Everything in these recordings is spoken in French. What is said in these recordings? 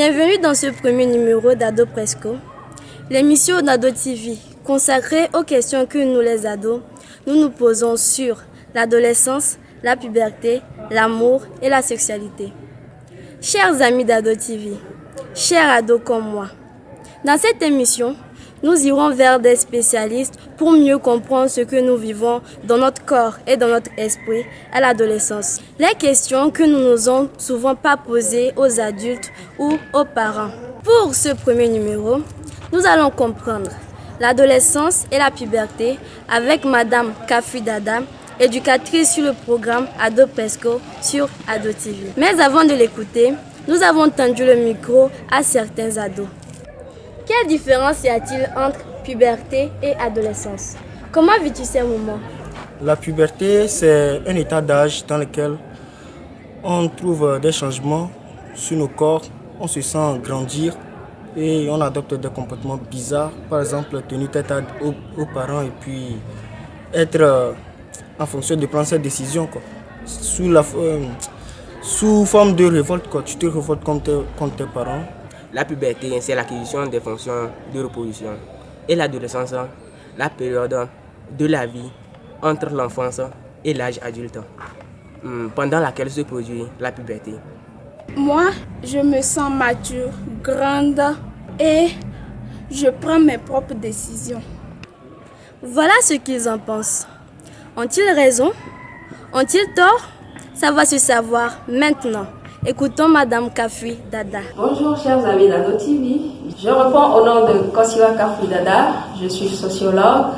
Bienvenue dans ce premier numéro d'Ado Presco, l'émission d'Ado TV consacrée aux questions que nous les ados, nous posons sur l'adolescence, la puberté, l'amour et la sexualité. Chers amis d'Ado TV, chers ados comme moi, dans cette émission, nous irons vers des spécialistes pour mieux comprendre ce que nous vivons dans notre corps et dans notre esprit à l'adolescence. Les questions que nous n'osons souvent pas poser aux adultes ou aux parents. Pour ce premier numéro, nous allons comprendre l'adolescence et la puberté avec Madame Kafui Dada, éducatrice sur le programme Ado Presco sur Ado TV. Mais avant de l'écouter, nous avons tendu le micro à certains ados. Quelle différence y a-t-il entre puberté et adolescence? Comment vis-tu ces moments? La puberté, c'est un état d'âge dans lequel on trouve des changements sur nos corps, on se sent grandir et on adopte des comportements bizarres. Par exemple, tenir tête aux parents et puis être en fonction de prendre cette décision, quoi. Sous forme de révolte, quoi. Tu te révoltes contre tes parents. La puberté, c'est l'acquisition des fonctions de reproduction. Et l'adolescence, la période de la vie entre l'enfance et l'âge adulte, pendant laquelle se produit la puberté. Moi, je me sens mature, grande et je prends mes propres décisions. Voilà ce qu'ils en pensent. Ont-ils raison? Ont-ils tort? Ça va se savoir maintenant. Écoutons Madame Kafui Dada. Bonjour chers amis d'Ado TV. Je réponds au nom de Kosiwa Kafui Dada. Je suis sociologue,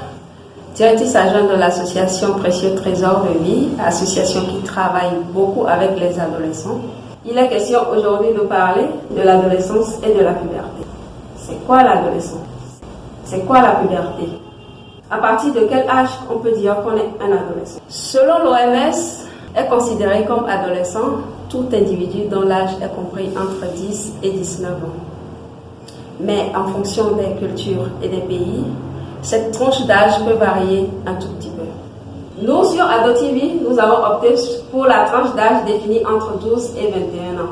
directrice adjointe de l'association Précieux Trésor de Vie, association qui travaille beaucoup avec les adolescents. Il est question aujourd'hui de parler de l'adolescence et de la puberté. C'est quoi l'adolescence? C'est quoi la puberté? À partir de quel âge on peut dire qu'on est un adolescent? Selon l'OMS, est considéré comme adolescent tout individu dont l'âge est compris entre 10 et 19 ans. Mais en fonction des cultures et des pays, cette tranche d'âge peut varier un tout petit peu. Nous, sur Ado TV, nous avons opté pour la tranche d'âge définie entre 12 et 21 ans.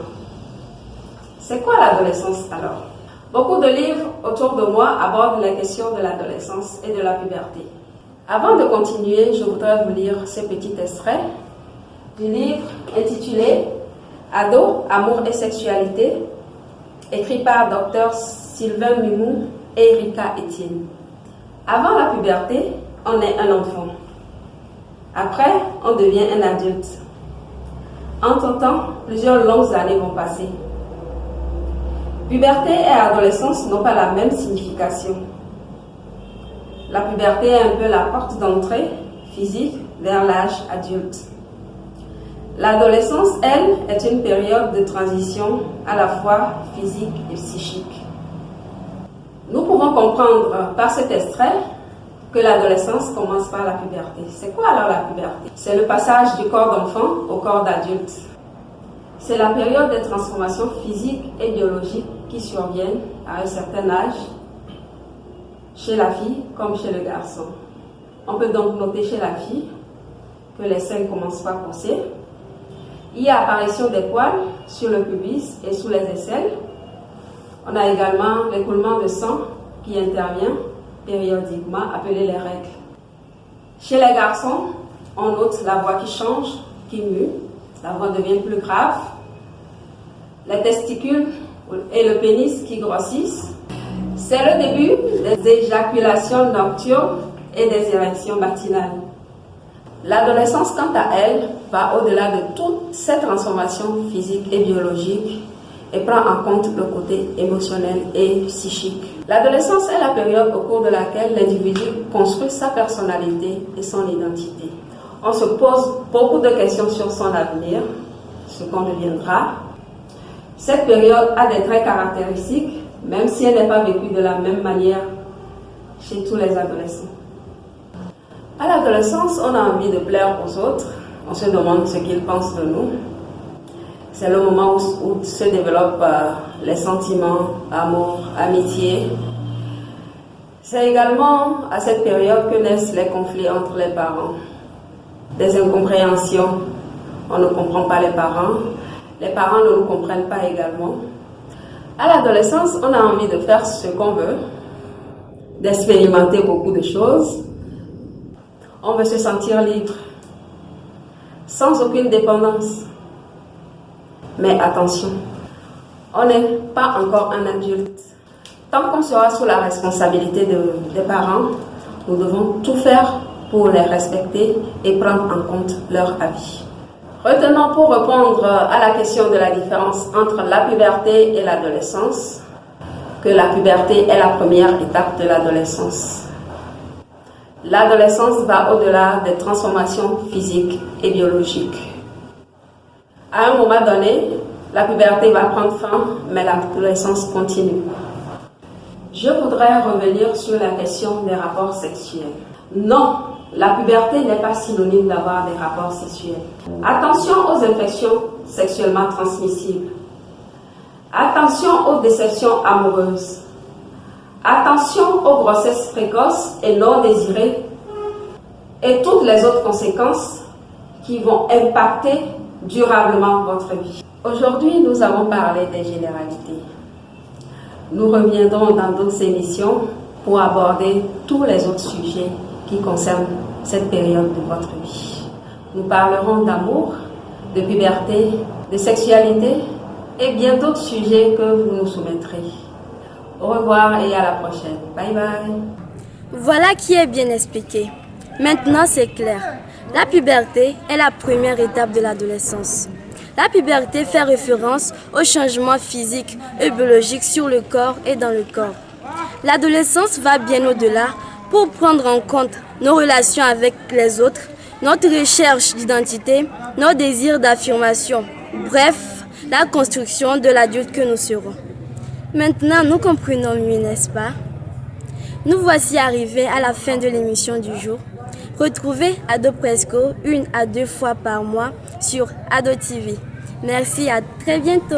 C'est quoi l'adolescence alors? Beaucoup de livres autour de moi abordent les questions de l'adolescence et de la puberté. Avant de continuer, je voudrais vous lire ce petit extrait du livre intitulé Ado, amour et sexualité, écrit par Dr Sylvain Mimou et Erika Etienne. Avant la puberté, on est un enfant. Après, on devient un adulte. Entre-temps, plusieurs longues années vont passer. Puberté et adolescence n'ont pas la même signification. La puberté est un peu la porte d'entrée physique vers l'âge adulte. L'adolescence, elle, est une période de transition à la fois physique et psychique. Nous pouvons comprendre par cet extrait que l'adolescence commence par la puberté. C'est quoi alors la puberté? C'est le passage du corps d'enfant au corps d'adulte. C'est la période des transformations physiques et biologiques qui surviennent à un certain âge, chez la fille comme chez le garçon. On peut donc noter chez la fille que les seins commencent par pousser. Il y a apparition des poils sur le pubis et sous les aisselles. On a également l'écoulement de sang qui intervient périodiquement, appelé les règles. Chez les garçons, on note la voix qui change, qui mue, la voix devient plus grave, les testicules et le pénis qui grossissent. C'est le début des éjaculations nocturnes et des érections matinales. L'adolescence, quant à elle, va au-delà de toutes ces transformations physiques et biologiques et prend en compte le côté émotionnel et psychique. L'adolescence est la période au cours de laquelle l'individu construit sa personnalité et son identité. On se pose beaucoup de questions sur son avenir, ce qu'on deviendra. Cette période a des traits caractéristiques, même si elle n'est pas vécue de la même manière chez tous les adolescents. À l'adolescence, on a envie de plaire aux autres. On se demande ce qu'ils pensent de nous. C'est le moment où se développent les sentiments, amour, amitié. C'est également à cette période que naissent les conflits entre les parents. Des incompréhensions. On ne comprend pas les parents ne nous comprennent pas également. À l'adolescence, on a envie de faire ce qu'on veut, d'expérimenter beaucoup de choses. On veut se sentir libre, sans aucune dépendance. Mais attention, on n'est pas encore un adulte. Tant qu'on sera sous la responsabilité des parents, nous devons tout faire pour les respecter et prendre en compte leur avis. Retenons pour répondre à la question de la différence entre la puberté et l'adolescence, que la puberté est la première étape de l'adolescence. L'adolescence va au-delà des transformations physiques et biologiques. À un moment donné, la puberté va prendre fin, mais l'adolescence continue. Je voudrais revenir sur la question des rapports sexuels. Non, la puberté n'est pas synonyme d'avoir des rapports sexuels. Attention aux infections sexuellement transmissibles. Attention aux déceptions amoureuses. Attention aux grossesses précoces et non désirées. Et toutes les autres conséquences qui vont impacter durablement votre vie. Aujourd'hui, nous avons parlé des généralités. Nous reviendrons dans d'autres émissions pour aborder tous les autres sujets qui concernent cette période de votre vie. Nous parlerons d'amour, de puberté, de sexualité et bien d'autres sujets que vous nous soumettrez. Au revoir et à la prochaine. Bye bye. Voilà qui est bien expliqué. Maintenant, c'est clair. La puberté est la première étape de l'adolescence. La puberté fait référence aux changements physiques et biologiques sur le corps et dans le corps. L'adolescence va bien au-delà pour prendre en compte nos relations avec les autres, notre recherche d'identité, nos désirs d'affirmation, bref, la construction de l'adulte que nous serons. Maintenant, nous comprenons mieux, n'est-ce pas? Nous voici arrivés à la fin de l'émission du jour. Retrouvez Ado Presco 1 à 2 fois par mois sur Ado TV. Merci, à très bientôt.